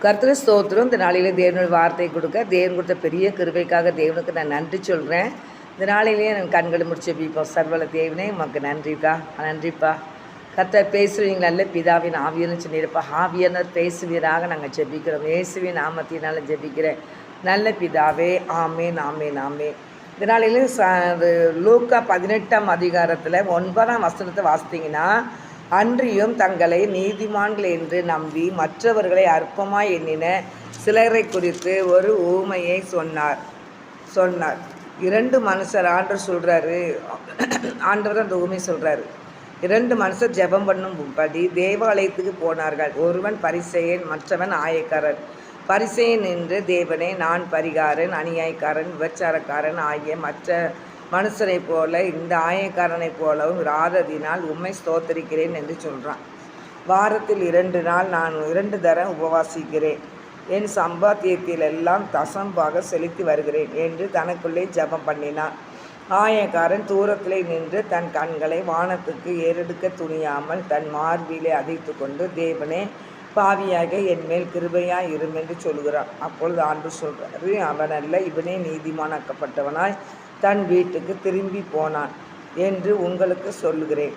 கர்த்தர் ஸ்தோத்திரம். இந்த நாளிலே தேவனுடைய வார்த்தை கொடுக்க தேவன் கொடுத்த பெரிய கிருபைக்காக தேவனுக்கு நான் நன்றி சொல்கிறேன். இந்த நாளிலேயே நான் கண்களை முடிச்சு ஜெபிப்போம். சர்வல தேவனே உமக்கு நன்றிப்பா. கர்த்தர் பேசுவீங்க நல்ல பிதாவின் ஆவியன்னு சொன்னிருப்பா. ஆவியனர் பேசுவீராக நாங்கள் ஜெபிக்கிறோம். இயேசுவின் நாமத்தினால ஜெபிக்கிறேன் நல்ல பிதாவே. ஆமேன் ஆமேன் ஆமேன். இந்த நாளிலே லூக்கா 18ஆம் அதிகாரத்தில் 9ஆம் வசனத்தை வாசித்தீங்கன்னா, அன்றியும் தங்களை நீதிமான்கள் என்று நம்பி மற்றவர்களை அற்பமாய் எண்ணின சிலரை குறித்து ஒரு ஊமையை சொன்னார். 2 மனுஷர் ஆண்டவர் சொல்கிறாரு, ஆண்டவர் அந்த ஊமை சொல்கிறாரு. 2 மனுஷர் ஜெபம் பண்ணும்படி தேவாலயத்துக்கு போனார்கள். ஒருவன் பரிசேயன், மற்றவன் ஆயக்காரன். பரிசேயன் என்று, தேவனே, நான் பரிகாரன், அநியாயக்காரன், விபச்சாரக்காரன் ஆகிய மற்ற மனுஷனைப் போல இந்த ஆயக்காரனைப் போலவும் இராததினால் உம்மை ஸ்தோத்தரிக்கிறேன் என்று சொல்கிறான். வாரத்தில் 2 நாள் நான் 2 தரம் உபவாசிக்கிறேன். என் சம்பாத்தியத்திலெல்லாம் தசம்பாக செலுத்தி வருகிறேன் என்று தனக்குள்ளே ஜெபம் பண்ணினான். ஆயக்காரன் தூரத்திலே நின்று தன் கண்களை வானத்துக்கு ஏறெடுக்க துணியாமல் தன் மார்பிலே அதைத்து கொண்டு, தேவனே, பாவியாக என் மேல் கிருபையாய் இரும் என்று சொல்கிறான். அப்பொழுது ஆண்டவர் சொல்கிறாரு, அவன் அல்ல, இவனே நீதிமானாக்கப்பட்டவனாய் தன் வீட்டுக்கு திரும்பி போனான் என்று உங்களுக்கு சொல்லுகிறேன்.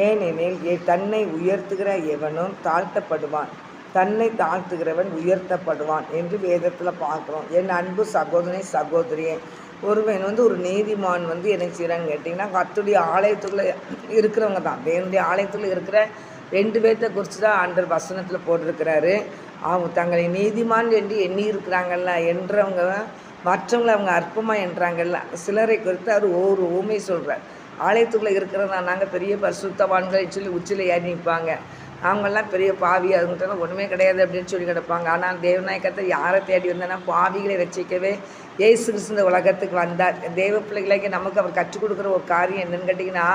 ஏனெனில் தன்னை உயர்த்துகிற எவனும் தாழ்த்தப்படுவான், தன்னை தாழ்த்துகிறவன் உயர்த்தப்படுவான் என்று வேதத்தில் பார்க்குறோம். என் அன்பு சகோதரனை சகோதரியே, ஒருவன் ஒரு நீதிமான் என்ன செய்கிறான்னு கேட்டிங்கன்னா, கர்த்தருடைய ஆலயத்துக்குள்ளே இருக்கிறவங்க தான். தேவனுடைய ஆலயத்துக்குள்ளே இருக்கிற 2 பேர்த்த குறித்து தான் ஆண்டவர் வசனத்தில் போட்டிருக்கிறாரு. அவங்க தங்களை நீதிமான் என்று எண்ணி இருக்கிறாங்கல்ல என்றவங்க மற்றவங்களை அவங்க அற்பமாக என்றாங்கல்ல சிலரை குறித்து அவர் ஒரு ஊமை சொல்கிறார். ஆலயத்துக்குள்ளே இருக்கிறதா நாங்கள் பெரிய பரிசுத்தவான்களை சொல்லி உச்சியில் ஏறி நிற்பாங்க. அவங்கெல்லாம் பெரிய பாவி, அதுங்கிட்ட ஒன்றுமே கிடையாது அப்படின்னு சொல்லி கிடப்பாங்க. ஆனால் தேவநாயகத்தை யாரை தேடி வந்தேன்னா பாவிகளை ரசிக்கவே இயேசு கிறிஸ்து இந்த உலகத்துக்கு வந்தார். தேவ பிள்ளைகளுக்கு நமக்கு அவர் கற்றுக் கொடுக்குற ஒரு காரியம் என்னன்னு கேட்டிங்கன்னா,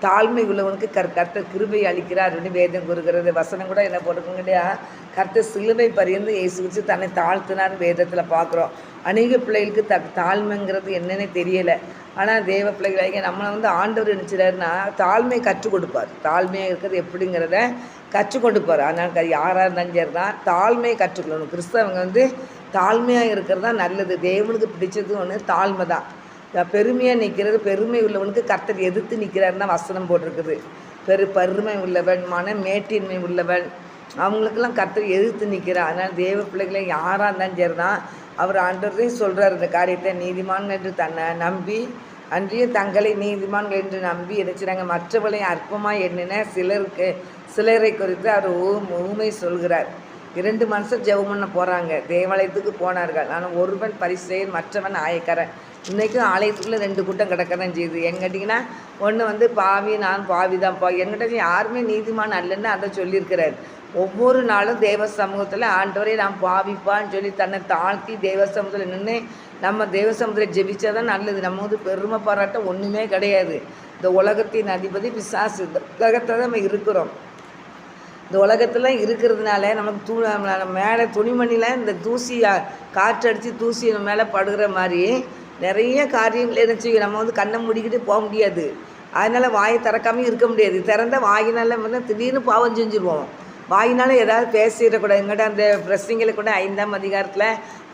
தாழ்மை உள்ளவனுக்கு கர்த்தர் கிருபை அளிக்கிறார் அப்படின்னு வேதம் கூறுகிறது. வசனம் கூட என்ன போட்டுக்கோங்கடையா, கர்த்தர் சிலுவை பரியந்து இயேசு கிறிஸ்து தன்னை தாழ்த்தினார்னு வேதத்தில் பார்க்குறோம். அநேக பிள்ளைகளுக்கு தாழ்மைங்கிறது என்னன்னே தெரியலை. ஆனால் தேவ பிள்ளைகளாக நம்மளை ஆண்டவர் நினச்சிடாருன்னா தாழ்மை கற்றுக் கொடுப்பார். தாழ்மையாக இருக்கிறது எப்படிங்கிறத கற்றுக் கொடுப்பார். அதனால் யாராக இருந்தாலும் சரி தான் தாழ்மையை கற்றுக்கொள்ளணும். கிறிஸ்தவங்க தாழ்மையாக இருக்கிறது தான் நல்லது. தேவனுக்கு பிடிச்சது ஒன்று தாழ்மை தான். பெருமையாக நிற்கிறது, பெருமை உள்ளவனுக்கு கர்த்தர் எதிர்த்து நிற்கிறாருன்னு தான் வசனம் போட்டிருக்குது. பெருமை உள்ளவன், மேட்டின்மை உள்ளவன், அவங்களுக்கெல்லாம் கர்த்தர் எதிர்த்து நிற்கிறார். அதனால் தேவ பிள்ளைகளை யாராக இருந்தாலும் சரி தான் அவர் ஆண்டவரையும் சொல்கிறார் இந்த காரியத்தை. நீதிமான்கள் என்று தன்னை நம்பி, அன்றைய தங்களை நீதிமான்கள் என்று நம்பி நினைச்சாங்க மற்றவர்களை அற்பமாக எண்ணின சிலரை குறித்து அவர் ஊமை சொல்கிறார். 2 மனுஷர் ஜெபம் பண்ண போகிறாங்க, தேவாலயத்துக்கு போனார்கள். ஆனால் ஒருவன் பரிசேயன், மற்றவன் ஆயக்காரன். இன்றைக்கும் ஆலயத்துக்குள்ளே 2 கூட்டம் கிடக்க தான் செய்யுது. என்னு கேட்டிங்கன்னா, ஒன்று பாவி, நான் பாவி தான்ப்பா. என்கிட்ட யாருமே நீதிமான் அல்லன்னு அதை சொல்லியிருக்கிறார். ஒவ்வொரு நாளும் தேவ சமூகத்தில் ஆண்டவரே நான் பாவிப்பான்னு சொல்லி தன்னை தாழ்த்தி தேவ சமூகத்தில் நின்று நம்ம தேவ சமூகத்தில் ஜெபிச்சா தான் நல்லது. நம்ம பெருமை பாராட்ட ஒன்றுமே கிடையாது. இந்த உலகத்தின் அதிபதி பிசாசு. இந்த உலகத்தில் தான் நம்ம இருக்கிறோம். இந்த உலகத்தில் இருக்கிறதுனால நமக்கு மேலே துணிமணியில் இந்த தூசி காற்றடித்து தூசி மேலே படுகிற மாதிரி நிறைய காரியங்கள் என்ன செய்யும். நம்ம கண்ணை மூடிக்கிட்டு போக முடியாது. அதனால் வாயை திறக்காமல் இருக்க முடியாது. திறந்த வாயினால் திடீர்னு பாவம் செஞ்சுருவோம். வாயினால் ஏதாவது பேசிடக்கூடாது. எங்கிட்ட அந்த பிரசங்கில் கூட 5ஆம் அதிகாரத்தில்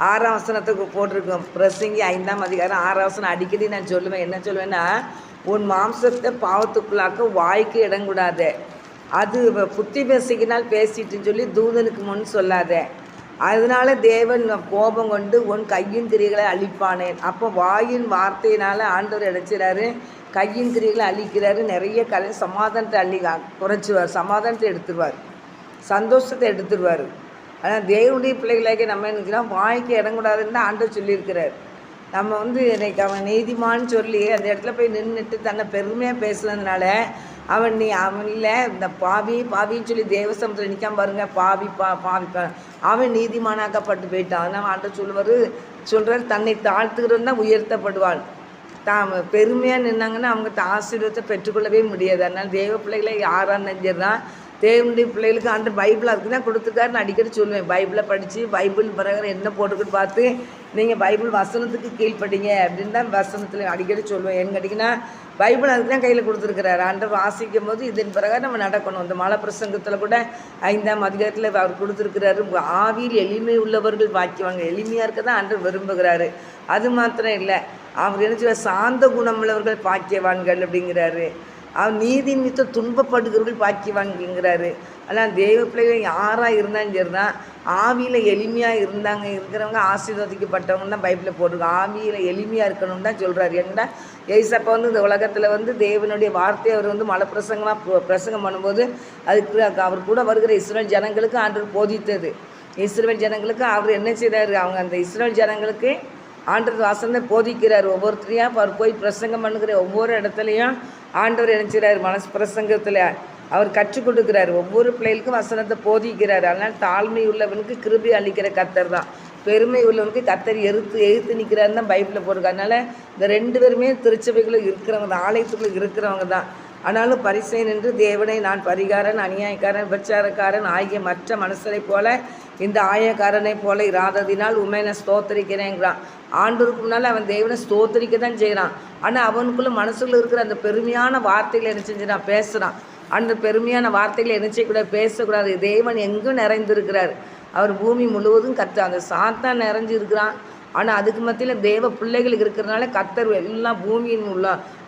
6ஆம் வசனத்துக்கு போட்டிருக்கோம். பிரசங்கி 5ஆம் அதிகாரம் 6ஆம் வசனம் அடிக்கடி நான் சொல்லுவேன். என்ன சொல்லுவேன்னா, உன் மாம்சத்தை பாவத்துக்குள்ளாக்க வாய்க்கு இடங்கூடாது, அது புத்தி பேசிக்கினால் பேசிட்டுன்னு சொல்லி தூதனுக்கு முன் சொல்லாத. அதனால தேவன் கோபம் கொண்டு உன் கையின் கிரிகளை அழிப்பானேன். அப்போ வாயின் வார்த்தையினால் ஆண்டவர் அடைச்சிடாரு, கையின் கிரிகளை அழிக்கிறாரு. நிறைய சமாதானத்தை குறைச்சிடுவார், சமாதானத்தை எடுத்துருவார், சந்தோஷத்தை எடுத்துடுவார். ஆனால் தேவனுடைய பிள்ளைகளாக நம்ம நினைக்கிறோம் வாய்க்கு இடங்கூடாதுன்னு தான் ஆண்டவர் சொல்லியிருக்கிறார். நம்ம இன்னைக்கு அவன் நீதிமான்னு சொல்லி அந்த இடத்துல போய் நின்றுட்டு தன்னை பெருமையாக பேசுனதுனால அவன் இல்லை இந்த பாவின்னு சொல்லி தேவசமத்தில் நிற்காம பாருங்க, பாவிப்பா அவன் நீதிமானாக்கப்பட்டு போயிட்டான். அதனால் ஆண்டவர் சொல்கிறார் தன்னை தாழ்த்துக்கிறவன் தான் உயர்த்தப்படுவான். பெருமையாக நின்னாங்கன்னா அவங்க ஆசீர்வாதத்தை பெற்றுக்கொள்ளவே முடியாது. அதனால் தேவ பிள்ளைகளை யாராக நெஞ்சர் தான் தேவனுடைய பிள்ளைகளுக்கு அந்த பைபிள் அதுக்கு தான் கொடுத்துருக்காருன்னு அடிக்கடி சொல்லுவேன். பைபிளை படித்து பைபிள் பிரகாரம் என்ன போட்டுக்கிட்டு பார்த்து நீங்கள் பைபிள் வசனத்துக்கு கீழ்ப்படிங்க அப்படின்னு தான் வசனத்தில் அடிக்கடி சொல்லுவேன். என்ன கேட்டிங்கன்னா பைபிள் அதுக்கு தான் கையில் கொடுத்துருக்கிறாரு. ஆண்டவர் வாசிக்கும் போது இதன் பிரகாரம் நம்ம நடக்கணும். இந்த மலை பிரசங்கத்தில் கூட 5ஆம் அதிகாரத்தில் அவர் கொடுத்துருக்கிறாரு, ஆவியில் எளிமை உள்ளவர்கள் பாக்கியவாங்க. எளிமையாக இருக்க தான் ஆண்டவர் விரும்புகிறாரு. அது மாத்திரம் இல்லை, அவர் என்ன சாந்த குணமுள்ளவர்கள் பாக்கியவான்கள் அப்படிங்கிறாரு. அவர் நீதி நிமித்தம் துன்பப்படுகிறவர்கள் பாக்கியவான்கிறாரு. ஆனால் தெய்வ பிள்ளைகள் யாராக இருந்தாலும் சரி தான், ஆவியில் எளிமையாக இருக்கிறவங்க ஆசீர்வதிக்கப்பட்டவங்க தான் பைபிளில் போட்டிருக்கோம். ஆவியில் எளிமையாக இருக்கணும்னு தான் சொல்கிறார். ஏன்னா ஏசப்பா இந்த உலகத்தில் தேவனுடைய வார்த்தையை அவர் மலை பிரசங்கம் பண்ணும்போது அதுக்கு அவர் கூட வருகிற இஸ்ரவேல் ஜனங்களுக்கு ஆண்டவர் போதித்தது. இஸ்ரவேல் ஜனங்களுக்கு அவர் என்ன செய்கிறாரு, அவங்க அந்த இஸ்ரவேல் ஜனங்களுக்கு ஆண்டவர் வாசனை போதிக்கிறார். ஒவ்வொருத்தரையும் அவர் போய் பிரசங்கம் பண்ணுகிற ஒவ்வொரு இடத்துலையும் ஆண்டவர் நினைச்சிறார். மனசு பிரசங்கத்தில் அவர் கற்றுக் கொடுக்குறார். ஒவ்வொரு பிள்ளைகளுக்கும் வசனத்தை போதிக்கிறார். அதனால் தாழ்மை உள்ளவனுக்கு கிருபை அளிக்கிற கர்த்தர் தான். பெருமை உள்ளவனுக்கு கர்த்தர் எதிர்த்து நிற்கிறாருன்னு தான் பைபிளில் போடுங்க. அதனால் இந்த 2 பேருமே திருச்சபைக்குள்ளே இருக்கிறவங்க தான், ஆலயத்துக்குள்ளே இருக்கிறவங்க தான். ஆனாலும் பரிசேயன் என்று தேவனை நான் பரிகாரன், அநியாயக்காரன், விபச்சாரக்காரன் ஆகிய மற்ற மனுஷரை போல இந்த ஆயக்காரனை போல இராததினால் உண்மை நான் ஸ்தோத்தரிக்கிறேங்கிறான். ஆண்டவருக்கு முன்னால் அவன் தேவனை ஸ்தோத்தரிக்க தான் செய்கிறான். ஆனால் அவனுக்குள்ளே மனசுக்குள்ள இருக்கிற அந்த பெருமையான வார்த்தைகளை என்ன செஞ்சுறான், பேசுகிறான். அந்த பெருமையான வார்த்தைகளை என்ன செய்யக்கூடாது, பேசக்கூடாது. தேவன் எங்கும் நிறைந்திருக்கிறார். அவர் பூமி முழுவதும் அந்த சாத்தான் நிறைஞ்சு இருக்கிறான். ஆனால் அதுக்கு மத்தியில் தேவ பிள்ளைகளுக்கு இருக்கிறதுனால கர்த்தர் எல்லாம் பூமியின்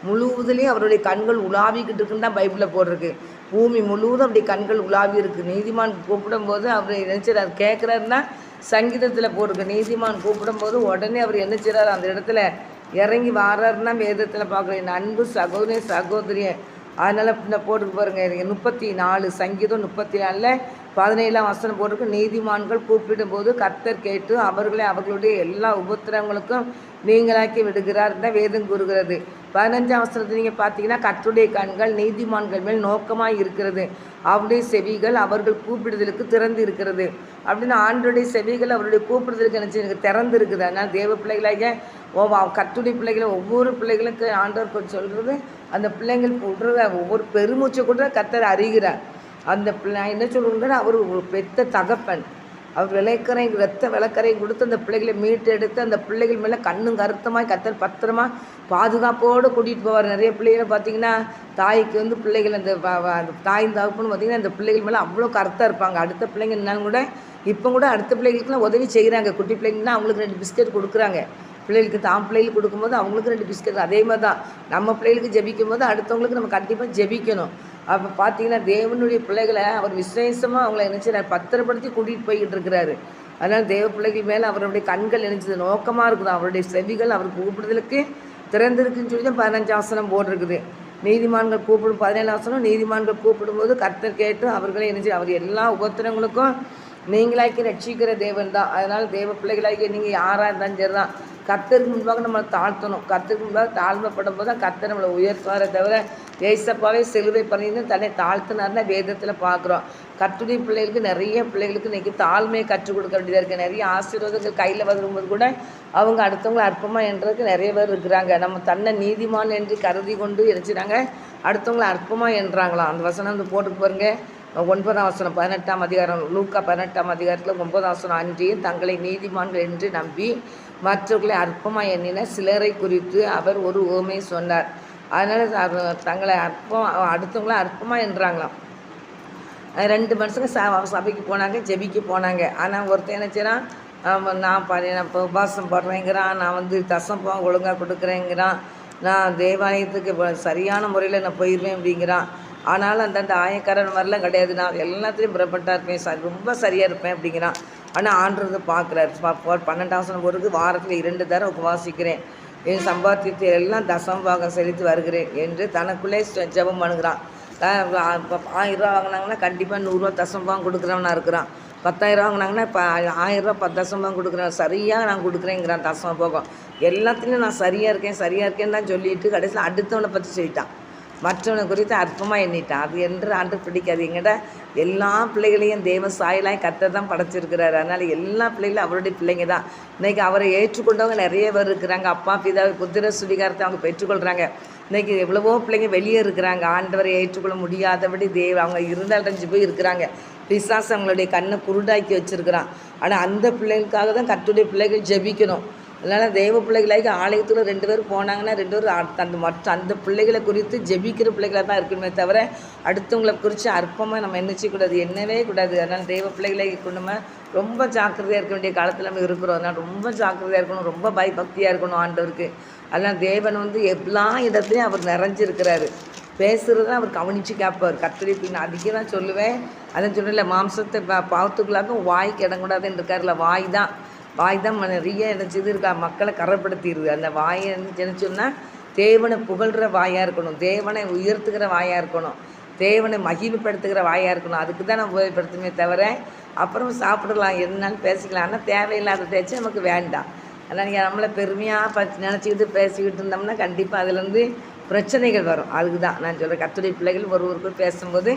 முழுவதுலேயும் அவருடைய கண்கள் உலாவிக்கிட்டு இருக்குன்னு தான் பைபிளில் போட்டிருக்கு. பூமி முழுவதும் அப்படி கண்கள் உலாவி இருக்குது. நீதிமான் கூப்பிடும்போது அவர் நினைச்சார் கேட்குறாருன்னா சங்கீதத்தில் போட்டிருக்கு. நீதிமான் கூப்பிடும்போது உடனே அவர் என்ன செய்கிறார், அந்த இடத்துல இறங்கி வாராருன்னா வேதத்தில் பார்க்குறேன். என் அன்பு சகோதரி சகோதரியை அதனால் இந்த போட்டுக்கு பாருங்கள். 34 சங்கீதம் 34 17ஆம் வசனம் போட்டிருக்கு. நீதிமான்கள் கூப்பிடும்போது கர்த்தர் கேட்டு அவர்களை அவர்களுடைய எல்லா உபத்திரங்களுக்கும் நீங்களாக்கி விடுகிறார் தான் வேதம் கூறுகிறது. 15ஆம் வசனத்தை நீங்கள் பார்த்தீங்கன்னா கர்த்தருடைய கண்கள் நீதிமான்கள் மேல் நோக்கமாக இருக்கிறது, அவருடைய செவிகள் அவர்கள் கூப்பிடுதலுக்கு திறந்து இருக்கிறது அப்படின்னு. ஆண்டருடைய செவிகள் அவருடைய கூப்பிடுதலுக்கு நினச்சி திறந்து இருக்குது. அதனால் தேவ பிள்ளைகளாக கர்த்தருடைய பிள்ளைகளை ஒவ்வொரு பிள்ளைகளுக்கு ஆண்டவர் சொல்கிறது, அந்த பிள்ளைங்கள் விடுற ஒவ்வொரு பெருமூச்சை கூட கர்த்தர் அறிகிறார். அந்த பிள்ளை என்ன சொல்லுங்கன்னா அவர் ஒரு பெத்த தகப்பன். அவர் ரத்த விளக்கரை கொடுத்து அந்த பிள்ளைகளை மீட்டு எடுத்து அந்த பிள்ளைகள் மேலே கண்ணும் கருத்தமாக கர்த்தர் பத்திரமா பாதுகாப்போடு கூட்டிகிட்டு போவார். நிறைய பிள்ளைகளை பார்த்திங்கன்னா தாய்க்கு பிள்ளைகள் அந்த தாயின் தகப்புன்னு பார்த்திங்கன்னா அந்த பிள்ளைகள் மேலே அவ்வளோ கருத்தாக இருப்பாங்க. அடுத்த பிள்ளைங்க என்னாலும் கூட இப்போ கூட அடுத்த பிள்ளைகளுக்குலாம் உதவி செய்கிறாங்க. குட்டி பிள்ளைங்கன்னா அவங்களுக்கு 2 பிஸ்கெட் கொடுக்குறாங்க. பிள்ளைகளுக்கு பிள்ளைகளுக்கு கொடுக்கும்போது அவங்களுக்கு 2 பிஸ்கெட். அதே மாதிரி தான் நம்ம பிள்ளைகளுக்கு ஜெபிக்கும் போது அடுத்தவங்களுக்கு நம்ம கண்டிப்பாக ஜெபிக்கணும். அப்போ பார்த்தீங்கன்னா தேவனுடைய பிள்ளைகளை அவர் விசேஷமாக அவங்கள நினச்சி பத்திரப்படுத்தி கூட்டிகிட்டு போய்கிட்டு இருக்கிறாரு. அதனால் தேவ பிள்ளைகள் மேலே அவருடைய கண்கள் நினைச்சது நோக்கமாக இருக்குது. அவருடைய செவிகள் அவர் கூப்பிடுதலுக்கு திறந்திருக்குன்னு சொல்லி தான் 15ஆம் வசனம் போட்டிருக்குது. நீதிமான்கள் கூப்பிடும் 17ஆம் வசனம், நீதிமான்கள் கூப்பிடும்போது கர்த்தர் கேட்டு அவர்களே நினைச்சு அவர் எல்லா உபத்திரங்களுக்கும் நீங்களாக்கி ரட்சிக்கிற தேவன் தான். அதனால் தேவ பிள்ளைகளாக்கி நீங்கள் யாராக இருந்தாலும் சரி தான் கர்த்தருக்கு முன்பாக நம்மளை தாழ்த்தணும். கர்த்தருக்கு முன்பாக தாழ்மைப்படும் போது தான் கர்த்தர் நம்மளை உயர்த்துவாரே தவிர ஏசப்பாவே சிலுவை பண்ணின்னு தன்னை தாழ்த்தினார்னா வேதத்தில் பார்க்குறோம். கர்த்தருடைய பிள்ளைகளுக்கு நிறைய பிள்ளைகளுக்கு இன்றைக்கி தாழ்மையை கற்றுக் கொடுக்க வேண்டியதாக இருக்குது. நிறைய ஆசீர்வாதங்கள் கையில் வரும்போது கூட அவங்க அடுத்தவங்களை அற்பமாக என்றதுக்கு நிறைய பேர் இருக்கிறாங்க. நம்ம தன்னை நீதிமான் என்று கருதி கொண்டு நினச்சிட்டாங்க, அடுத்தவங்களை அற்பமாக என்றாங்களாம். அந்த வசனம் போட்டுக்கு பாருங்க. 9ஆம் வசனம் 18ஆம் அதிகாரம் லூக்கா 18ஆம் அதிகாரத்தில் 9ஆம் வசனம், அன்றியும் தங்களை நீதிமான்கள் என்று நம்பி மற்றவர்களை அற்பமாக எண்ணின சிலரை குறித்து அவர் ஒரு உவமை சொன்னார். அதனால் தங்களை அடுத்தவங்கள அற்பமாக என்றாங்களாம். 2 மனுஷங்க சபைக்கு போனாங்க, ஜெபிக்க போனாங்க. ஆனால் ஒருத்தர் என்ன செய்யறான், நான் இப்போ உபாசம் போடுறேங்கிறான், நான் தசம் ஒழுங்காக கொடுக்குறேங்கிறான், நான் தேவாலயத்துக்கு சரியான முறையில் நான் போயிடுவேன் அப்படிங்கிறான். ஆனாலும் அந்தந்த ஆயக்காரன் மாதிரிலாம் கிடையாது, நான் எல்லாத்துலேயும் புறப்பட்டா இருப்பேன், ரொம்ப சரியாக இருப்பேன் அப்படிங்கிறான். ஆனால் ஆண்டது பார்க்குறாரு. 12ஆம் வசனம் போருக்கு வாரத்தில் 2 தடவை உபவாசிக்கிறேன், என் சம்பாத்தியத்தை எல்லாம் தசமபாகம் செலுத்தி வருகிறேன் என்று தனக்குள்ளே ஜெபம் பண்ணுகிறான். 1000 ரூபா வாங்கினாங்கன்னா கண்டிப்பாக 100 ரூபா தசமபாகம் கொடுக்குறவனா இருக்கிறான். 10,000 வாங்கினாங்கன்னா இப்போ 1000 ரூபா 10 தசமபாகம் கொடுக்குறேன், சரியாக நான் கொடுக்குறேங்கிறான் தசமபாகம். எல்லாத்துலேயும் நான் சரியாக இருக்கேன்னு தான் சொல்லிட்டு கடைசியில் அடுத்தவனை பற்றி சொல்லிட்டான், மற்றவனை குறித்து அற்பமாக எண்ணிட்டான். அது என்று ஆண்டு பிடிக்காது. எங்கிட்ட எல்லா பிள்ளைகளையும் தேவ சாயலாய் கர்த்தர் தான் படைச்சிருக்கிறாரு. அதனால் எல்லா பிள்ளைகளும் அவருடைய பிள்ளைங்க தான். இன்றைக்கி அவரை ஏற்றுக்கொண்டவங்க நிறைய பேர் இருக்கிறாங்க. அப்பா பிதாவை புத்திர சுவிகாரத்தை அவங்க பெற்றுக்கொள்கிறாங்க. இன்றைக்கி எவ்வளவோ பிள்ளைங்க வெளியே இருக்கிறாங்க, ஆண்டவரை ஏற்றுக்கொள்ள முடியாதபடி அவங்க இருந்தடைஞ்சு போய் இருக்கிறாங்க. பிசாசு அவங்களுடைய கண்ணை குருடாக்கி வச்சுருக்கிறான். ஆனால் அந்த பிள்ளைகளுக்காக தான் கர்த்தருடைய பிள்ளைகள் ஜெபிக்கணும். அதனால் தெய்வ பிள்ளைகளாகி ஆலயத்தில் 2 பேர் போனாங்கன்னா 2 பேர் அந்த பிள்ளைகளை குறித்து ஜெபிக்கிற பிள்ளைகளாக தான் இருக்கணுமே தவிர அடுத்தவங்களை குறித்து அற்பமாக நம்ம என்னச்சக்கூடாது, என்னவே கூடாது. அதனால் தெய்வ பிள்ளைகளை நம்ம ரொம்ப ஜாக்கிரதையாக இருக்க வேண்டிய காலத்தில் நம்ம இருக்கிறோம். அதனால் ரொம்ப ஜாக்கிரதையாக இருக்கணும், ரொம்ப பயபக்தியாக இருக்கணும் ஆண்டவருக்கு. அதனால் தேவன் எல்லா இடத்துலையும் அவர் நிறைஞ்சிருக்கிறாரு. பேசுகிறது அவர் கவனித்து கேட்பார். கர்த்தருடைய பின் அதிகம் தான் சொல்லுவேன். அதை சொல்லல, மாம்சத்தை பாவத்துக்குள்ளாக வாய்க்கு இடங்கூடாதுன்னு இருக்காருல்ல, வாய் தான் நிறைய நினச்சது இருக்கா மக்களை கரைப்படுத்திடுது. அந்த வாயை நினச்சோம்னா தேவனை புகழ்கிற வாயாக இருக்கணும், தேவனை உயர்த்துகிற வாயாக இருக்கணும், தேவனை மகிமைப்படுத்துகிற வாயாக இருக்கணும். அதுக்கு தான் நம்ம உபயோகப்படுத்துமே தவிர அப்புறம் சாப்பிடலாம், என்னாலும் பேசிக்கலாம். ஆனால் தேவையில்லாத பேச்சு நமக்கு வேண்டாம். அதனால் நீங்கள் நம்மளை பெருமையாக நினச்சிக்கிட்டு பேசிக்கிட்டு இருந்தோம்னா கண்டிப்பாக அதுலேருந்து பிரச்சனைகள் வரும். அதுக்கு தான் நான் சொல்கிறேன், கர்த்தருடைய பிள்ளைகள் ஒருவருக்கு பேசும்போது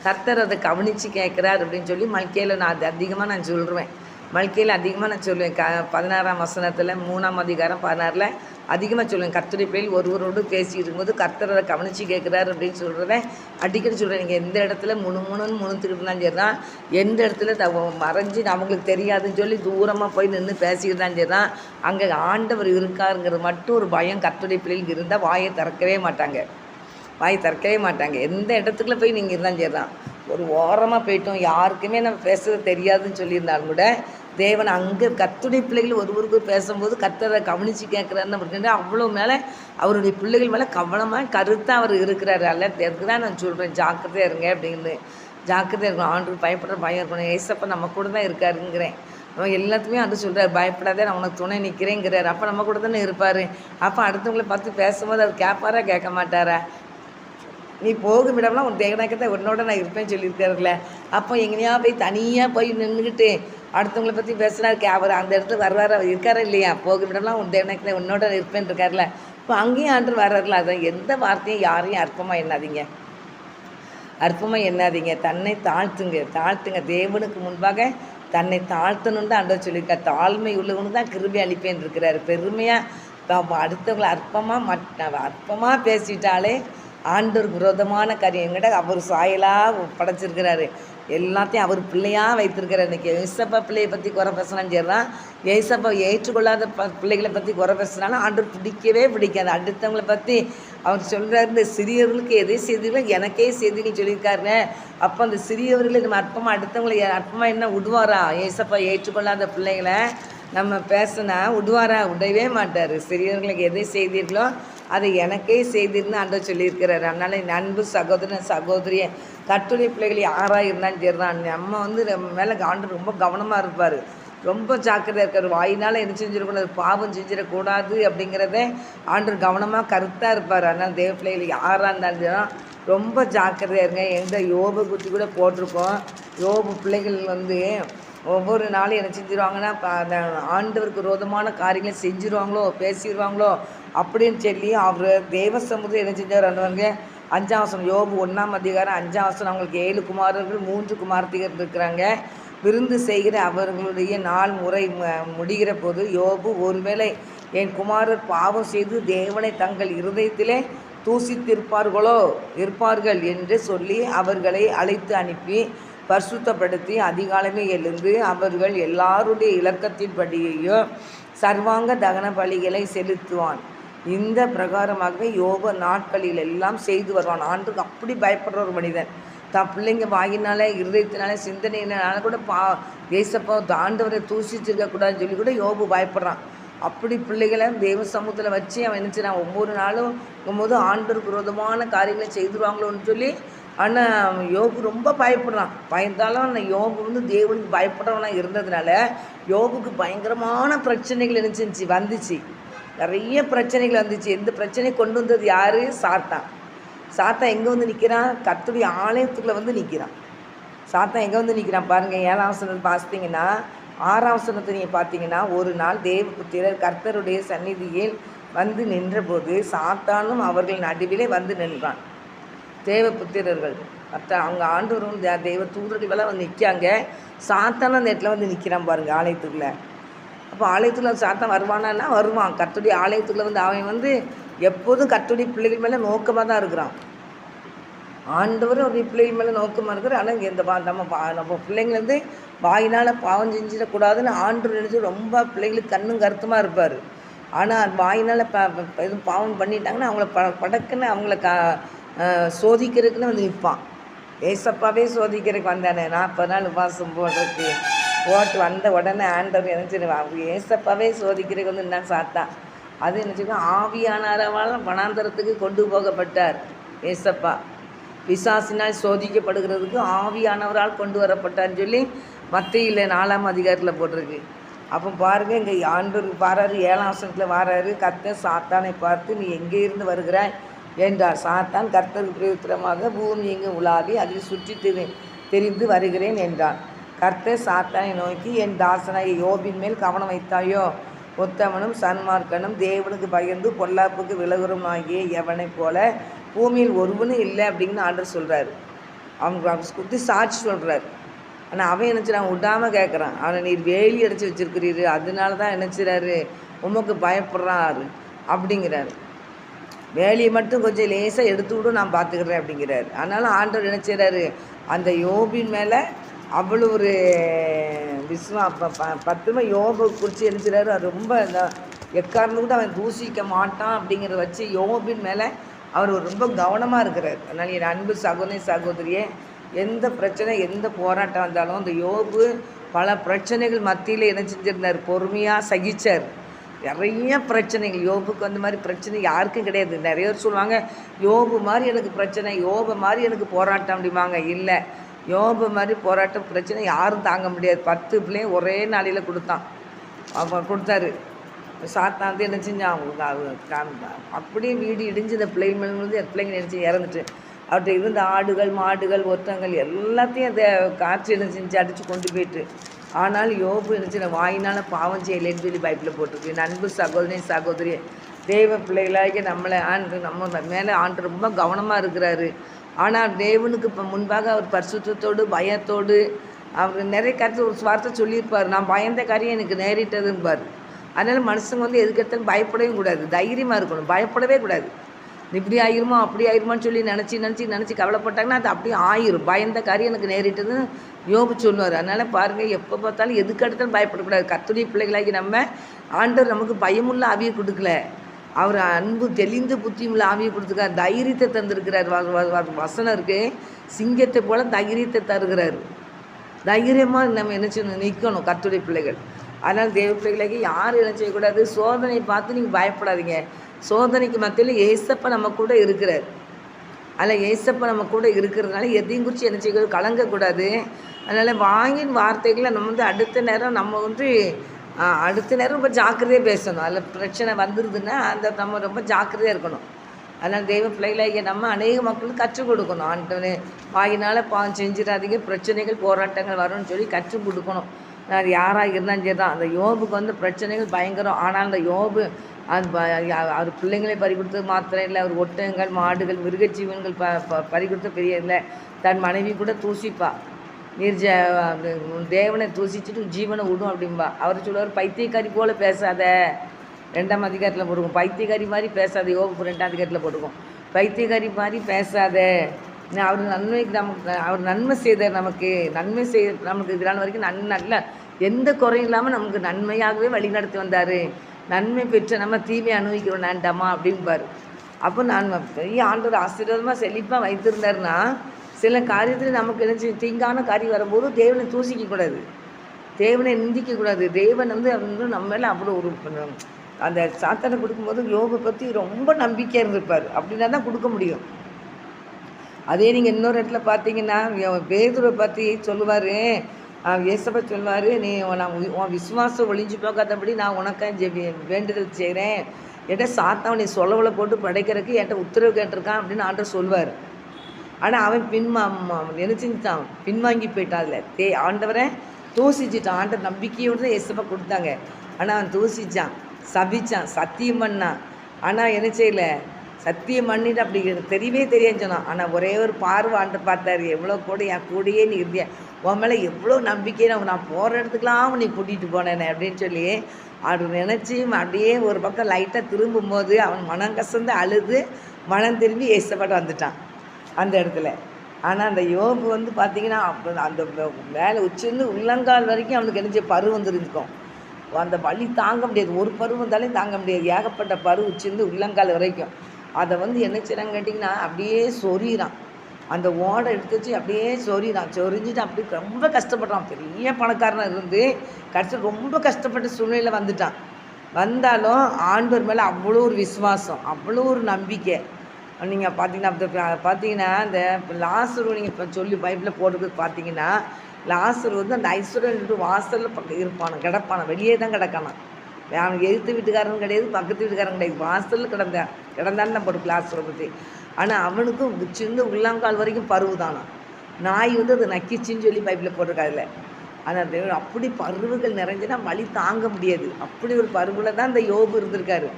கர்த்தர் அதை கவனித்து கேட்குறார் அப்படின்னு சொல்லி மல்கியில் நான் அது அதிகமாக நான் சொல்லுவேன். மல்கியில் அதிகமாக நான் சொல்லுவேன். 16ஆம் வசனத்தில் 3ஆம் அதிகாரம் 16ல் அதிகமாக சொல்லுவேன். கர்த்தருடைய பிள்ளைகள் ஒருவரோடு பேசிட்டு இருக்கும்போது கர்த்தர் அதை கவனித்து கேட்குறாரு அப்படின்னு சொல்கிறத அடிக்கடி சொல்கிறேன். நீங்கள் எந்த இடத்துல முணுத்துக்கிட்டு இருந்தாலும் சரி தான், எந்த இடத்துல மறைஞ்சி அவங்களுக்கு தெரியாதுன்னு சொல்லி தூரமாக போய் நின்று பேசிக்கிட்டு தான் சரி தான், அங்கே ஆண்டவர் இருக்காருங்கிறது மட்டும் ஒரு பயம் கர்த்தருடைய பிள்ளைகளுக்கு இருந்தால் வாயை திறக்கவே மாட்டாங்க. எந்த இடத்துக்குள்ள போய் நீங்கள் இருந்தாலும் சரி தான், ஒரு ஓரமாக போயிட்டோம், யாருக்குமே நம்ம பேசுறது தெரியாதுன்னு சொல்லியிருந்தாலும் கூட தேவன் அங்கே கர்த்தருடைய பிள்ளைகள் ஒருவருக்கு பேசும்போது கர்த்தரை கவனித்து கேட்குறாருன்னு அப்படின்னா அவ்வளோ மேலே அவருடைய பிள்ளைகள் மேலே கவனமாக கருத்தாக அவர் இருக்கிறாரு. அல்ல அதுக்கு தான் நான் சொல்கிறேன், ஜாக்கிரதையாக இருங்க அப்படின்னு. ஜாக்கிரதையாக இருக்கணும், ஆண்டுக்கு பயப்படுற பயம் இருக்கணும். ஏசப்பா நம்ம கூட தான் இருக்காருங்கிறேன். நம்ம எல்லாத்துக்குமே அது சொல்கிறார், பயப்படாதே நான் உனக்கு துணை நிற்கிறேங்கிறார். அப்போ நம்ம கூட தானே இருப்பார். அப்போ அடுத்தவங்களை பார்த்து பேசும்போது அவர் கேட்பாரா கேட்க மாட்டாரா? நீ போகும் இடம்லாம் உன் தேவனாக்கத்தை உன்னோட நான் இருப்பேன்னு சொல்லியிருக்காருல்ல. அப்போ எங்கேயா போய் தனியாக போய் நின்றுக்கிட்டு அடுத்தவங்களை பற்றி பேசுனாரு, அவர் அந்த இடத்துல வருவார், அவர் இருக்காரா இல்லையா? போகும் இடம்லாம் உன் தேவனாக்கத்தை உன்னோட இருப்பேன்னு இருக்காருல்ல. இப்போ அங்கேயும் ஆண்டு வர்றாருல. அதான் எந்த வார்த்தையும் யாரையும் அற்பமாக எண்ணாதீங்க. தன்னை தாழ்த்துங்க. தேவனுக்கு முன்பாக தன்னை தாழ்த்தணுன்னு தான் ஆண்டவர் சொல்லியிருக்கார். தாழ்மை உள்ளவனு தான் கிருபை அளிப்பேன் இருக்கிறாரு. பெருமையாக அடுத்தவங்களை அற்பமாக பேசிட்டாலே ஆண்டவர் விரோதமான காரியம். என்கிட்ட அவர் சாயலாக படைச்சிருக்கிறாரு, எல்லாத்தையும் அவர் பிள்ளையாக வைத்திருக்கிறார். இன்றைக்கி ஏசப்பா பிள்ளையை பற்றி குறை பேசினாலும் சரி தான், ஏசப்பா ஏற்றுக்கொள்ளாத பிள்ளைகளை பற்றி குறை பேசினாலும் ஆண்டவர் பிடிக்காது. அடுத்தவங்களை பற்றி அவர் சொல்கிறார், இந்த சிறியவர்களுக்கு எதை செய்தீங்களோ எனக்கே செய்தீங்கன்னு சொல்லியிருக்காருங்க. அப்போ அந்த சிறியவர்களை நம்ம அற்பமாக அடுத்தவங்களை அற்பமாக என்ன விடுவாரா? ஏசப்பா ஏற்றுக்கொள்ளாத பிள்ளைகளை நம்ம பேசினா விடவே மாட்டார். சிறியவர்களுக்கு எதை செய்தீர்களோ அதை எனக்கே செய்திருந்து ஆண்டவர் சொல்லியிருக்கிறார். அதனால் அன்பு சகோதரியை கர்த்தருடைய பிள்ளைகள் யாராக இருந்தாலும் சரி தான், நம்ம நம்ம மேலே ஆண்டவர் ரொம்ப கவனமாக இருப்பார், ரொம்ப ஜாக்கிரதையாக இருக்கார். வாயினால் என்ன செஞ்சிடக்கூடாது, பாவம் செஞ்சிடக்கூடாது அப்படிங்கிறத ஆண்டவர் கவனமாக கருத்தாக இருப்பார். அதனால் தேவ பிள்ளைகள் யாராக இருந்தாலும் சரி தான் ரொம்ப ஜாக்கிரதையாக இருங்க. எந்த யோபு குத்தி கூட போட்டிருக்கோம். யோபு பிள்ளைகள் ஒவ்வொரு நாளும் என்ன செஞ்சிருவாங்கன்னா, அந்த ஆண்டவருக்கு விரோதமான காரியங்களை செஞ்சுருவாங்களோ பேசிடுவாங்களோ அப்படின்னு சொல்லி அவர் தேவ சமுதிரம் என்ன செஞ்சார்? அந்தவங்க 5ஆம் வசனம், யோபு 1ஆம் அதிகாரம் 5ஆம் வசனம், அவங்களுக்கு 7 குமாரர்கள் 3 குமார்த்திகள் இருக்கிறாங்க. விருந்து செய்கிற அவர்களுடைய நாள் முறை முடிகிற போது யோபு, ஒருவேளை என் குமாரர் பாவம் செய்து தேவனை தங்கள் இருதயத்திலே இருப்பார்கள் என்று சொல்லி அவர்களை அழைத்து அனுப்பி பரிசுத்தப்படுத்தி அதிகாலமே எழுந்து அவர்கள் எல்லாருடைய இலக்கத்தின்படியையும் சர்வாங்க தகன பலிகளை செலுத்துவான். இந்த பிரகாரமாகவே யோபு நாட்களில் எல்லாம் செய்து வருவான். ஆண்டுக்கு அப்படி பயப்படுற ஒரு மனிதன். தான் பிள்ளைங்க வாயினால இருதயத்தினால சிந்தனையினால கூட ஏசப்பா ஆண்டவரை தூசிச்சிருக்கக்கூடாதுன்னு சொல்லி கூட யோபு பயப்படுறான். அப்படி பிள்ளைகளை தேவ சமூகத்தில் வச்சு அவன் நினச்சினான், ஒவ்வொரு நாளும் இருக்கும்போது ஆண்டவருக்கு விரோதமான காரியங்களை செய்துருவாங்களோன்னு சொல்லி. ஆனால் யோபு ரொம்ப பயப்படுறான். பயந்தாலும் அந்த யோபு தேவனுக்கு பயப்படுறவனாக இருந்ததுனால யோபுக்கு பயங்கரமான பிரச்சனைகள் வந்துச்சு. நிறைய பிரச்சனைகள் வந்துச்சு. எந்த பிரச்சனை கொண்டு வந்தது யார்? சாத்தான் எங்கே நிற்கிறான்? கர்த்தருடைய ஆலயத்துக்குள்ளே நிற்கிறான். சாத்தான் எங்கே நிற்கிறான் பாருங்கள். 7ஆம் வசனத்தை பார்த்தீங்கன்னா, 6ஆம் வசனத்தை நீங்கள் பார்த்தீங்கன்னா, ஒரு நாள் தேவபுத்திரர் கர்த்தருடைய சந்நிதியில் நின்றபோது சாத்தானும் அவர்கள் நடுவிலே நின்றான். தேவபுத்திரர்கள் அவங்க ஆண்டவரும் தெய்வ தூதர்கள் நிற்காங்க. சாத்தான அந்த இடத்துல நிற்கிறான் பாருங்கள் ஆலயத்துக்குள்ளே. அப்போ ஆலயத்துக்குள்ள சாத்தான் வருவானா? வருவான். கர்த்தருடைய ஆலயத்துக்குள்ளே அவன் எப்போதும் கர்த்தருடைய பிள்ளைகள் மேலே நோக்கமாக தான் இருக்கிறான். ஆண்டவரும் அவருடைய பிள்ளைகள் மேலே நோக்கமாக இருக்கிறார். ஆனால் இந்த நம்ம பிள்ளைங்க வாயினால் பாவம் செஞ்சிடக்கூடாதுன்னு ஆண்டவர் நினச்சி ரொம்ப பிள்ளைகளுக்கு கண்ணும் கருத்துமாக இருப்பார். ஆனால் வாயினால் எதுவும் பாவம் பண்ணிட்டாங்கன்னா அவங்கள படக்குன்னு அவங்கள சோதிக்கிறதுக்குன்னு வந்து நிற்பான். ஏசப்பாவே சோதிக்கிறதுக்கு வந்தானே 40 நாள் உபவாசம் போடுறதுக்கு போட்டு வந்த உடனே ஆண்டவர் நினச்சிடுவான். ஏசப்பாவே சோதிக்கிறதுக்கு வந்து என்ன சாத்தான் அது நினச்சிக்கோ ஆவியானவரால் வனாந்தரத்துக்கு கொண்டு போகப்பட்டார். ஏசப்பா பிசாசினால் சோதிக்கப்படுகிறதுக்கு ஆவியானவரால் கொண்டு வரப்பட்டார்னு சொல்லி மத்தேயுல 4ஆம் அதிகாரத்தில் போட்டிருக்கு. அப்போ பாருங்கள், இங்கே ஆண்டவர் பாராரு 7ஆம் வசனத்தில் வாராரு. கர்த்தர் சாத்தானை பார்த்து நீ எங்கே இருந்து வருகிறாய் என்றார். சாத்தான் கர்த்தருக்கு பிரயுத்தரமாக பூமி எங்கு உலாவி அதில் சுற்றி தெரிந்து வருகிறேன் என்றான். கர்த்தர் சாத்தானை நோக்கி என் தாசனாகிய யோபின் மேல் கவனம் வைத்தாயோ? உத்தமனும் சன்மார்க்கனும் தேவனுக்கு பயந்து பொல்லாப்புக்கு விலகுறமாகிய எவனை போல பூமியில் ஒருவனும் இல்லை அப்படின்னு ஆண்டவர் சொல்கிறாரு. அவங்க குத்தி சாட்சி சொல்கிறார். ஆனால் அவன் நினச்சிடான் விடாமல் கேட்குறான். அவனை நீர் வேலி அடைச்சி வச்சுருக்கிறீரு, அதனால தான் நினச்சிடாரு உமக்கு பயப்படுறாரு அப்படிங்கிறாரு. வேலியை மட்டும் கொஞ்சம் லேசாக எடுத்து விடும், நான் பார்த்துக்கிறேன் அப்படிங்கிறாரு. அதனால ஆண்டவர் நினச்சிடாரு அந்த யோபின் மேலே அவ்வளோ ஒரு பத்துமா யோபை குறித்து நினச்சிடாரு. அது ரொம்ப எக்காரணம் கூட அவன் தூசிக்க மாட்டான் அப்படிங்கிறத வச்சு யோபின் மேலே அவர் ரொம்ப கவனமாக இருக்கிறார். அதனால் என் அன்பு சகோதரியே, எந்த பிரச்சனை எந்த போராட்டம் வந்தாலும் அந்த யோபு பல பிரச்சனைகள் மத்தியில் என்ன செஞ்சிருந்தார்? பொறுமையாக சகிச்சார். நிறைய பிரச்சனைகள் யோபுக்கு அந்த மாதிரி பிரச்சனை யாருக்கும் கிடையாது. நிறைய பேர் சொல்லுவாங்க யோபு மாதிரி எனக்கு பிரச்சனை, யோபு மாதிரி எனக்கு போராட்டம் அப்படிம்பாங்க. இல்லை, யோபு மாதிரி போராட்டம் பிரச்சனை யாரும் தாங்க முடியாது. 10 பிள்ளையும் ஒரே நாளையில் கொடுத்தாரு. சாத்தான் வந்து என்ன செஞ்சான்? அப்படியே வீடு இடிஞ்சு இந்த பிள்ளைங்க நினச்சி இறந்துட்டு அவர்கிட்ட இருந்த ஆடுகள் மாடுகள் ஒத்தங்கள் எல்லாத்தையும் அந்த காற்று என்ன செஞ்சு அடித்து கொண்டு போயிட்டு. ஆனால் யோபு என்ன செய்ய வாயினால் பாவம் செய்யலைன்னு சொல்லி பைபிளில் போட்டிருக்கு. என் அன்பு சகோதரி தேவ பிள்ளைகளாகி நம்ம மேலே ஆண்டு ரொம்ப கவனமாக இருக்கிறாரு. ஆனால் தேவனுக்கு இப்போ முன்பாக அவர் பரிசுத்தத்தோடு பயத்தோடு அவர் நிறைய கருத்து ஒரு வார்த்தை சொல்லியிருப்பார். நான் பயந்த காரியம் எனக்கு நேரிட்டதுன்பார். அதனால் மனுஷங்க வந்து எதுக்கெடுத்தாலும் பயப்படவே கூடாது, தைரியமாக இருக்கணும், பயப்படவே கூடாது. இப்படி ஆயிருமோ அப்படி ஆயிருமான்னு சொல்லி நினச்சி கவலைப்பட்டாங்கன்னா அது அப்படியே ஆயிரும். பயந்த காரியம் எனக்கு நேரிட்டதுன்னு யோபு சொல்லுவார். அதனால் பாருங்கள், எப்போ பார்த்தாலும் எதுக்கு எடுத்தாலும் பயப்படக்கூடாது. கர்த்தருடைய பிள்ளைகளாகி நம்ம ஆண்டவர் நமக்கு பயமுள்ள ஆவியை கொடுக்கல, அவர் அன்பு தெளிந்த புத்தியுள்ள ஆவியை கொடுத்துருக்கார், தைரியத்தை தந்திருக்கிறார். வசனம் இருக்குது, சிங்கத்தை போல் தைரியத்தை தருகிறார். தைரியமாக நம்ம என்ன செய்யணும்? நிற்கணும் கர்த்தருடைய பிள்ளைகள். அதனால் தேவ பிள்ளைகளாகி யாரும் என்ன செய்யக்கூடாது? சோதனையை பார்த்து நீங்கள் பயப்படாதீங்க. சோதனைக்கு மத்தியில் ஏசப்பா நம்ம கூட இருக்கிறார். அதில் ஏசப்பா நம்ம கூட இருக்கிறதுனால எதையும் குறித்து என்ன செய்யக்கூடாது? கலங்கக்கூடாது. அதனால் வாங்கின் வார்த்தைகளை நம்ம வந்து அடுத்த நேரம் ரொம்ப ஜாக்கிரதையாக பேசணும். அதில் பிரச்சனை வந்துடுதுன்னா நம்ம ரொம்ப ஜாக்கிரதையாக இருக்கணும். அதனால் தெய்வ பிள்ளைகளாகிய நம்ம அநேக மக்களுக்கு கற்றுக் கொடுக்கணும். ஆண்டவனே வாயினால் பாவம் செஞ்சிடாதீங்க, பிரச்சனைகள் போராட்டங்கள் வரும்னு சொல்லி கற்றுக் கொடுக்கணும். அது யாராக இருந்தாலும் சரி தான். அந்த யோபுக்கு வந்து பிரச்சனைகள் பயங்கரம். ஆனால் அந்த யோபு அவர் பிள்ளைங்களை பறி கொடுத்தது மாத்திரம் இல்லை, அவர் ஒட்டகங்கள் மாடுகள் மிருகஜீவன்கள் பறி கொடுத்த பெரிய இல்லை. தன் மனைவி கூட தூசிப்பா, தேவனை தூசிச்சுட்டு ஜீவனை விடும் அப்படின்பா. அவர் சொல்லுவார், பைத்தியக்காரி போல் பேசாத. 2ஆம் அதிகாரத்தில் போட்டுக்கும். பைத்தியக்காரி மாதிரி பேசாத. யோபு 2ஆம் அதிகாரத்தில் போட்டுக்கும். பைத்தியக்காரி மாதிரி பேசாத. அவர் நன்மை செய்தார். நமக்கு இதனால் வரைக்கும் நல்ல எந்த குறையும் இல்லாமல் நமக்கு நன்மையாகவே வழிநடத்தி வந்தார். நன்மை பெற்ற நம்ம தீமையை அனுபவிக்கிறோம் வேண்டாமா அப்படின்பார். அப்போ பெரிய ஆண்டவர் ஆசீர்வாதமாக செழிப்பாக வைத்திருந்தாருன்னா சில காரியத்தில் நமக்கு என்ன தீங்கான காரியம் வரும்போது தேவனை தூசிக்கக்கூடாது, தேவனை நிந்திக்கக்கூடாது. தேவன் வந்து நம்ம மேலே அவ்வளோ ஒரு அந்த சாத்தானை கொடுக்கும்போது யோபை பற்றி ரொம்ப நம்பிக்கையாக இருந்திருப்பார். அப்படின்னா தான் கொடுக்க முடியும். அதே நீங்கள் இன்னொரு இடத்துல பார்த்தீங்கன்னா பேதுரை பற்றி சொல்லுவார். ஏசப்பா சொல்லுவார், நீ உன் விசுவாசம் ஒளிஞ்சு போக்காதபடி நான் உனக்காக வேண்டுதல் செய்கிறேன். என்கிட்ட சாத்தான் நீ சொல்லவளை போட்டு படைக்கிறதுக்கு என்கிட்ட உத்தரவு கேட்டிருக்கான் அப்படின்னு ஆண்டவர் சொல்வார். ஆனால் அவன் என்ன செஞ்சுட்டான்? பின்வாங்கி போயிட்டான். அதில் ஆண்டவரை தூசிச்சிட்டான். ஆண்டவர் நம்பிக்கையோடு தான் ஏசப்பா கொடுத்தாங்க. ஆனால் அவன் தூசிச்சான், சபிச்சான், சத்தியம் பண்ணான். ஆனால் என்ன செய்யலை? சத்தியம் பண்ணிட்டு அப்படி தெரியவே தெரியாதுன்னு சொன்னான். ஆனால் ஒரே ஒரு பார்வை ஆண்டு பார்த்தாரு, எவ்வளோ கூட என் கூடயே நீ இருந்தியா, உன் மேலே எவ்வளோ நம்பிக்கை, நான் போகிற இடத்துக்குலாம் நீ கூட்டிகிட்டு போனேனே அப்படின்னு சொல்லி அவர் நினச்சி அப்படியே ஒரு பக்கம் லைட்டாக திரும்பும்போது அவன் மனம் கசந்து அழுது மனம் திரும்பி ஏசப்பாட்டு வந்துட்டான் அந்த இடத்துல. ஆனால் அந்த யோபு வந்து பார்த்திங்கன்னா அந்த மேலே உச்சிருந்து உள்ளங்கால் வரைக்கும் அவனுக்கு நினச்ச பரு வந்துருந்துக்கும். அந்த வலி தாங்க முடியாது, ஒரு பரு வந்தாலே தாங்க முடியாது, ஏகப்பட்ட பரு உச்சிருந்து உள்ளங்கால் வரைக்கும். அதை வந்து என்ன செய்கிறாங்க கேட்டிங்கன்னா அப்படியே சொறிகிறான், அந்த ஓடை எடுத்து வச்சு அப்படியே சொறிகிறான். சொரிஞ்சிட்டு அப்படி ரொம்ப கஷ்டப்படுறான். பெரிய பணக்காரனாக இருந்து கடைசி ரொம்ப கஷ்டப்பட்ட சூழ்நிலையில் வந்துட்டான். வந்தாலும் ஆண்டவர் மேலே அவ்வளோ ஒரு விசுவாசம், அவ்வளோ ஒரு நம்பிக்கை. நீங்கள் பார்த்தீங்கன்னா அந்த லாசரு நீங்கள் இப்போ சொல்லி பைபிளில் போடுறது பார்த்தீங்கன்னா, லாசரு வந்து அந்த ஐஸ்வர்யன் வாசலில் இருப்பான, கிடப்பான, வெளியே தான் கிடக்கானான். அவனுக்கு எதிர்த்து வீட்டுக்காரன் கிடையாது, பக்கத்து வீட்டுக்காரன் கிடையாது, வாசலில் கிடந்தான்னு தான் போட்டு லாசரை பற்றி. ஆனால் அவனுக்கும் சின்ன உள்ளங்கால் வரைக்கும் பருவு தானா. நாய் வந்து அதை நக்கிச்சின்னு சொல்லி பைபிளில் போட்டிருக்காதுல. ஆனால் அப்படி பருவுகள் நிறைஞ்சுன்னா வலி தாங்க முடியாது. அப்படி ஒரு பருவில் தான் இந்த யோபு இருந்திருக்காரு.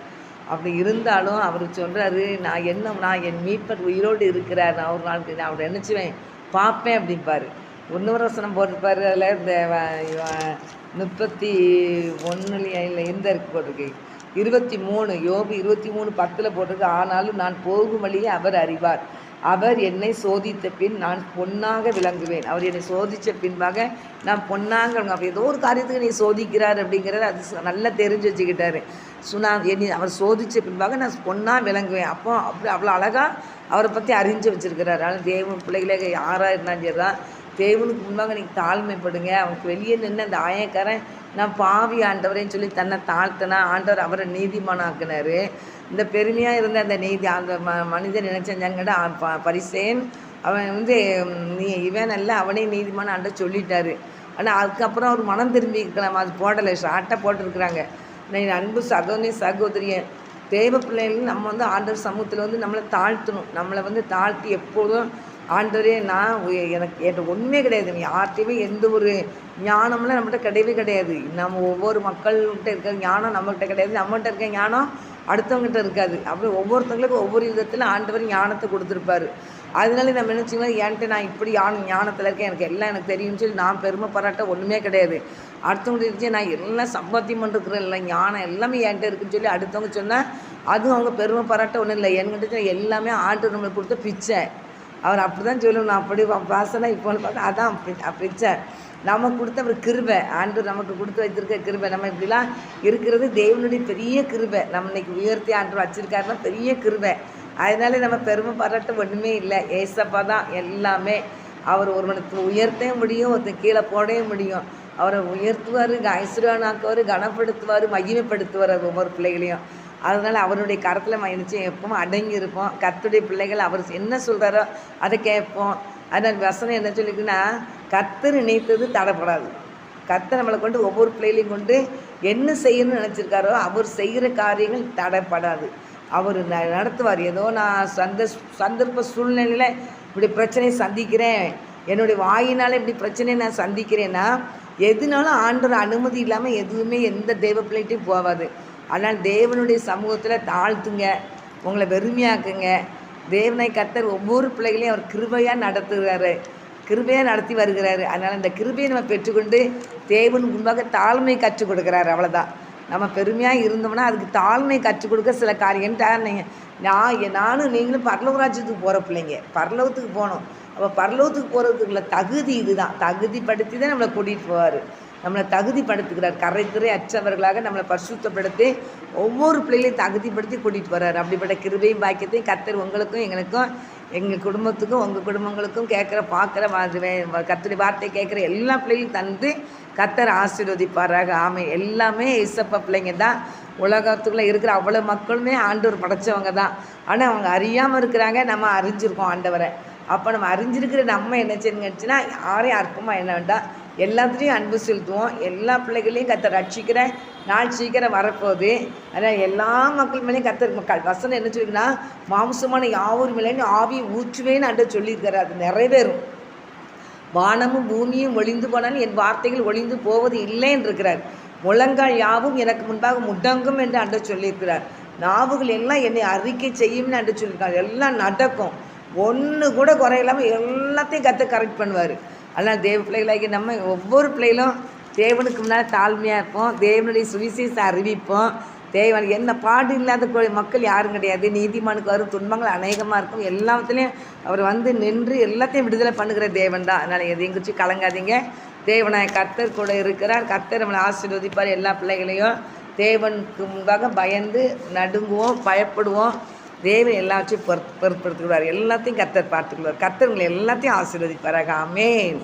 அப்படி இருந்தாலும் அவர் சொல்கிறாரு, நான் என் மீட்பர் உயிரோடு இருக்கிறார், நான் ஒரு நாளுக்கு நான் அவரை நினச்சிவேன் பார்ப்பேன் அப்படின்பார். இன்னொரு வசனம் போட்டிருப்பார், அதில் இந்த 31 எந்த இருக்கு போட்டிருக்கு, 23 யோபு 23:10 போட்டிருக்கு. ஆனாலும் நான் போகும் வழியே அவர் அறிவார், அவர் என்னை சோதித்த பின் நான் பொன்னாக விளங்குவேன். அவர் என்னை சோதித்த பின்பாக நான் பொன்னாக அப்போ ஏதோ ஒரு காரியத்துக்கு நீ சோதிக்கிறார் அப்படிங்கிறத அது நல்லா தெரிஞ்சு வச்சுக்கிட்டாரு. அவர் சோதித்த பின்பாக நான் பொன்னாக விளங்குவேன். அப்போ அப்படி அவ்வளோ அழகாக அவரை பற்றி அறிஞ்சு வச்சுருக்கிறார். அதனால் தேவன் பிள்ளைகளே யாராக இருந்தாலும் சரி தான், தேவனுக்கு முன்பாக நீங்கள் தாழ்மைப்படுங்க. அவனுக்கு வெளியே நின்று அந்த ஆயக்காரன் நான் பாவி ஆண்டவரேன்னு சொல்லி தன்னை தாழ்த்தினா ஆண்டவர் அவரை நீதிமானாக்குனார். இந்த பெருமையாக இருந்த அந்த நீதி அந்த மனிதன் நினைச்சாங்கட பரிசேன் அவன் வந்து நீ இவன் அல்ல அவனே நீதிமான ஆண்ட சொல்லிட்டாரு. ஆனால் அதுக்கப்புறம் அவர் மனம் திரும்பிக்கலாம், அது போடலை, ஷார்ட்டாக போட்டிருக்கிறாங்க. நான் அன்பு சகோதரிய தேவ பிள்ளைகள் நம்ம வந்து ஆண்டவர் சமூகத்தில் வந்து நம்மளை தாழ்த்தணும். நம்மளை வந்து தாழ்த்தி எப்போதும் ஆண்டவரே எனக்கு ஒன்றுமே கிடையாது, நீ யார்கிட்டையுமே எந்த ஒரு ஞானம்லாம் நம்மகிட்ட கிடையவே கிடையாது. நம்ம ஒவ்வொரு மக்கள்கிட்ட இருக்கிற ஞானம் நம்மகிட்ட கிடையாது, நம்மகிட்ட இருக்க ஞானம் அடுத்தவங்ககிட்ட இருக்காது. அப்படி ஒவ்வொருத்தவங்களுக்கும் ஒவ்வொரு விதத்தில் ஆண்டவர் ஞானத்தை கொடுத்துருப்பாரு. அதனால நம்ம நினச்சிங்கன்னா என்கிட்ட நான் இப்படி ஞானத்தில் இருக்கேன், எனக்கு தெரியும்னு சொல்லி நான் பெருமை பாராட்ட ஒன்றுமே கிடையாது. அடுத்தவங்க இருந்துச்சு நான் எல்லாம் சம்பாத்தியம் பண்ணிருக்கிறேன், இல்லை ஞானம் எல்லாமே என்கிட்ட இருக்குன்னு சொல்லி அடுத்தவங்க சொன்னால் அதுவும் அவங்க பெருமை பாராட்ட ஒன்றும் இல்லை. என்கிட்ட எல்லாமே ஆண்டு நம்மளுக்கு கொடுத்த பிச்சை. அவர் அப்படி தான் சொல்லணும். நான் அப்படி பாசனா இப்போ பார்த்தா அதான் பிச்சை நமக்கு கொடுத்த ஒரு கிருபை, ஆண்டு நமக்கு கொடுத்து வைத்திருக்க கிருபை. நம்ம இப்படிலாம் இருக்கிறது தேவனுடைய பெரிய கிருபை. நம்ம இன்னைக்கு உயர்த்தி ஆண்டு வச்சிருக்காருன்னா பெரிய கிருபை. அதனால நம்ம பெருமை பாராட்ட ஒன்றுமே இல்லை. ஏசப்பா தான் எல்லாமே. அவர் ஒருவனுக்கு உயர்த்தவும் முடியும், ஒருத்தன் கீழே போடவே முடியும். அவரை உயர்த்துவார், ஐஸ்வர்யனாக்குவார், கனப்படுத்துவார், மகிமைப்படுத்துவார் ஒவ்வொரு பிள்ளைகளையும். அதனால் அவருடைய கரத்தில் நிச்சயம் எப்பவும் அடங்கி இருப்போம். கர்த்தருடைய பிள்ளைகள் அவர் என்ன சொல்கிறாரோ அதை கேட்போம். அதனால் வசனம் என்ன சொல்லிக்குன்னா, கர்த்தர் நினைத்தது தடைப்படாது. கர்த்தர் நம்மளை கொண்டு ஒவ்வொரு பிள்ளைகளையும் கொண்டு என்ன செய்யணும்னு நினச்சிருக்காரோ அவர் செய்கிற காரியங்கள் தடைப்படாது. அவர் நடத்துவார். ஏதோ நான் சந்தர்ப்ப சூழ்நிலையில் இப்படி பிரச்சனையை சந்திக்கிறேன், என்னுடைய வாயினால் இப்படி பிரச்சனையை நான் சந்திக்கிறேன்னா எதுனாலும் ஆண்டவர் அனுமதி இல்லாமல் எதுவுமே எந்த தேவ பிள்ளைகிட்டையும் போகாது. ஆனால் தேவனுடைய சமூகத்தில் தாழ்த்துங்க, உங்களை வெறுமையாக்குங்க. தேவனை கர்த்தர் ஒவ்வொரு பிள்ளைகளையும் அவர் கிருபையாக நடத்துகிறாரு, கிருபையாக நடத்தி வருகிறாரு. அதனால் அந்த கிருபையை நம்ம பெற்றுக்கொண்டு தேவனுக்கு முன்பாக தாழ்மை கற்றுக் கொடுக்குறாரு. அவ்வளோதான். நம்ம பெருமையாக இருந்தோம்னா அதுக்கு தாழ்மை கற்றுக் கொடுக்க சில காரியம். நானும் நீங்களும் பரலோக ராஜ்யத்துக்கு போகிற பிள்ளைங்க, பரலோகத்துக்கு போகணும். அப்போ பரலோகத்துக்கு போகிறதுக்குள்ள தகுதி இதுதான். தகுதிப்படுத்தி தான் நம்மளை கூட்டிகிட்டு போவார். நம்மளை தகுதிப்படுத்துகிறார். கரைத்துறை அற்றவர்களாக நம்மளை பரிசுத்தப்படுத்தி ஒவ்வொரு பிள்ளைகளையும் தகுதிப்படுத்தி கூட்டிகிட்டு போகிறார். அப்படிப்பட்ட கிருபையும் பாக்கியத்தையும் கர்த்தர் உங்களுக்கும் எங்களுக்கும் எங்கள் குடும்பத்துக்கும் உங்கள் குடும்பங்களுக்கும் பார்க்குற கர்த்தருடைய வார்த்தை கேட்குற எல்லா பிள்ளைகளையும் தந்து கர்த்தர் ஆசீர்வதிப்பாராக. ஆமை. எல்லாமே இயேசப்பா பிள்ளைங்க தான். உலகத்துக்குள்ளே இருக்கிற அவ்வளோ மக்களுமே ஆண்டவர் படைத்தவங்க தான். ஆனால் அவங்க அறியாமல் இருக்கிறாங்க, நம்ம அறிஞ்சிருக்கோம் ஆண்டவரை. அப்போ நம்ம அறிஞ்சிருக்கிற நம்ம என்ன செய்யணுச்சுன்னா யாரையும் அற்பமாக என்ன வேண்டாம், எல்லாத்துலேயும் அன்பு செலுத்துவோம். எல்லா பிள்ளைகளையும் கர்த்தர் ரட்சிக்கிற நாள் சீக்கிரம் வரப்போகுது. அதனால் எல்லா மக்கள் மேலேயும் கர்த்தர் வசனம் என்ன சொல்லிங்கன்னா, மாம்சமான யாவூர் மேலேயும் ஆவியை ஊற்றுவேன்னு அன்று சொல்லியிருக்காரு. அது நிறைவேறும். வானமும் பூமியும் ஒளிந்து போனாலும் என் வார்த்தைகள் ஒளிந்து போவது இல்லைன்னு இருக்கிறார். முழங்கால் யாவும் எனக்கு முன்பாக முடங்கும் என்று அன்று சொல்லியிருக்கிறார். நாவுகள் எல்லாம் என்னை அறிக்கை செய்யும்னு என்று சொல்லியிருக்காங்க. எல்லாம் நடக்கும், ஒன்று கூட குறையில்லாமல் எல்லாத்தையும் கர்த்தர் கரெக்ட் பண்ணுவார். அதனால் தேவ பிள்ளைகளாகி நம்ம ஒவ்வொரு பிள்ளைகளும் தேவனுக்கு முன்னால் தாழ்மையாக இருப்போம், தேவனுடைய சுவிசேஷத்தை அறிவிப்போம். தேவன் என்ன பாடு இல்லாத மக்கள் யாரும் கிடையாது. நீதிமானுக்கு வரும் துன்பங்கள் அநேகமாக இருக்கும். எல்லாத்துலேயும் அவர் வந்து நின்று எல்லாத்தையும் விடுதலை பண்ணுகிற தேவன் தான். அதனால் எதையும் குறித்து கலங்காதீங்க. தேவனாய கர்த்தர் கூட இருக்கிறார். கர்த்தர் நம்மளை ஆசீர்வதிப்பார். எல்லா பிள்ளைகளையும் தேவனுக்கு முன்பாக பயந்து நடுங்குவோம், பயப்படுவோம். தேவன் எல்லாத்தையும் பொறுப்படுத்துகிறார். எல்லாத்தையும் கர்த்தர் பார்த்துக்கொள்வார். கர்த்தர் உங்களை எல்லாத்தையும் ஆசீர்வதிப்பாராக. ஆமென்.